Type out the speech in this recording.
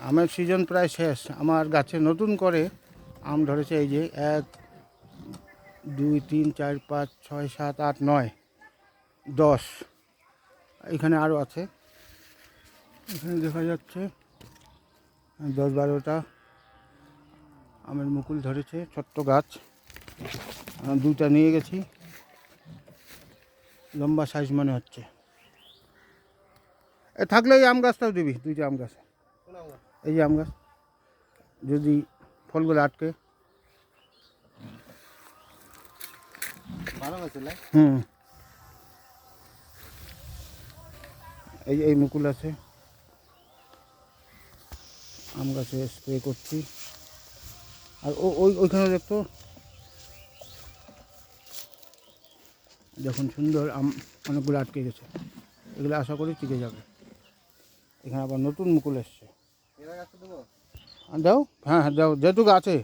আমের সিজন প্রায় শেষ। আমার গাছে নতুন করে আম ধরেছে, এই যে 1 2 3 4 5 6 7 8 9 10। এখানে আরও আছে, এখানে দেখা যাচ্ছে 10-12টা আমের মুকুল ধরেছে। ছোট্ট গাছ, 2টা নিয়ে গেছি, লম্বা সাইজ মনে হচ্ছে। থাকলে এই আম গাছটাও দিবি, 2টা আম গাছ, এই যে আম গাছ, যদি ফলগুলো আটকে। হুম, এই মুকুল আছে, আম গাছে স্প্রে করছি। আর ওইখানে দেখতো, দেখুন সুন্দর আম অনেকগুলো আটকে গেছে, এগুলো আশা করি টিকে যাবে। এখানে আবার নতুন মুকুল এসছে। দাও, হ্যাঁ হ্যাঁ দাও, যেটুকু আছে